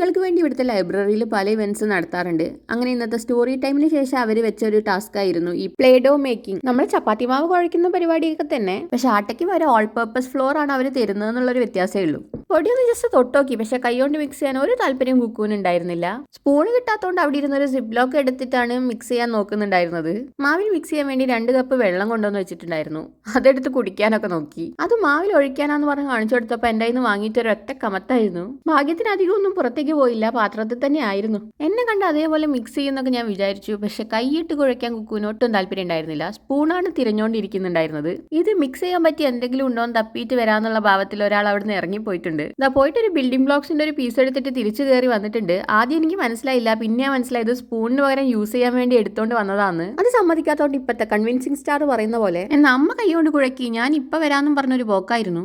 കുട്ടികൾക്ക് വേണ്ടി ഇവിടുത്തെ ലൈബ്രറിയിൽ പല ഇവന്റ്സ് നടത്താറുണ്ട്. അങ്ങനെ ഇന്നത്തെ സ്റ്റോറി ടൈമിന് ശേഷം അവർ വെച്ച ഒരു ടാസ്ക് ആയിരുന്നു ഈ പ്ലേ ഡോ മേക്കിംഗ്. നമ്മൾ ചപ്പാത്തി മാവ് കുഴയ്ക്കുന്ന പരിപാടിയൊക്കെ തന്നെ, പക്ഷെ ആട്ടയ്ക്ക് വരെ ഓൾ പർപ്പസ് ഫ്ലോർ ആണ് അവർ തരുന്നത് എന്നുള്ളൊരു വ്യത്യാസമേ ഉള്ളൂ. പൊടിയൊന്ന് ജസ്റ്റ് തൊട്ടോക്കി, പക്ഷെ കൈകൊണ്ട് മിക്സ് ചെയ്യാൻ ഒരു താല്പര്യം കുക്കൂന് ഉണ്ടായിരുന്നില്ല. സ്പൂണ് കിട്ടാത്തതുകൊണ്ട് അവിടെ ഇരുന്നൊരു സിപ്പ് ലോക്ക് എടുത്തിട്ടാണ് മിക്സ് ചെയ്യാൻ നോക്കുന്നുണ്ടായിരുന്നത്. മാവിൽ മിക്സ് ചെയ്യാൻ വേണ്ടി 2 കപ്പ് വെള്ളം കൊണ്ടുവന്ന് വെച്ചിട്ടുണ്ടായിരുന്നു. അതെടുത്ത് കുടിക്കാനൊക്കെ നോക്കി. അത് മാവിൽ ഒഴിക്കാനാന്ന് പറഞ്ഞ് കാണിച്ചു കൊടുത്തപ്പോൾ എൻ്റെ കയ്യിൽ നിന്ന് വാങ്ങിയിട്ട് ഒരൊറ്റ കമത്തായിരുന്നു. ഭാഗ്യത്തിന് അധികം ഒന്നും പുറത്തേക്ക് പോയില്ല, പാത്രത്തിൽ തന്നെ ആയിരുന്നു. എന്നെ കണ്ട് അതേപോലെ മിക്സ് ചെയ്യുന്നൊക്കെ ഞാൻ വിചാരിച്ചു, പക്ഷെ കൈയിട്ട് കുഴയ്ക്കാൻ കുക്കൂന് ഒട്ടും താല്പര്യം ഉണ്ടായിരുന്നില്ല. സ്പൂണാണ് തിരഞ്ഞുകൊണ്ടിരിക്കുന്നുണ്ടായിരുന്നത്. ഇത് മിക്സ് ചെയ്യാൻ പറ്റിയ എന്തെങ്കിലും ഉണ്ടോ എന്ന് തപ്പിയിട്ട് വരാന്നുള്ള ഭാവത്തിൽ ഒരാൾ അവിടെ നിന്ന് ഇറങ്ങിപ്പോയിട്ടുണ്ട്. ഇതാ പോയിട്ട് ഒരു ബിൽഡിംഗ് ബ്ലോക്സിന്റെ ഒരു പീസ് എടുത്തിട്ട് തിരിച്ചു കയറി വന്നിട്ടുണ്ട്. ആദ്യം എനിക്ക് മനസ്സിലായില്ല, പിന്നെ മനസ്സിലായത് സ്പൂണിന് പകരം യൂസ് ചെയ്യാൻ വേണ്ടി എടുത്തോണ്ട് വന്നതാണ്. അത് സമ്മതിക്കാത്തോണ്ട് ഇപ്പത്തെ കൺവിൻസിംഗ് സ്റ്റാർ പറയുന്ന പോലെ എന്നാ അമ്മ കൈ കൊണ്ട് കുഴക്കി, ഞാൻ ഇപ്പൊ വരാന്നും പറഞ്ഞൊരു പോക്കായിരുന്നു.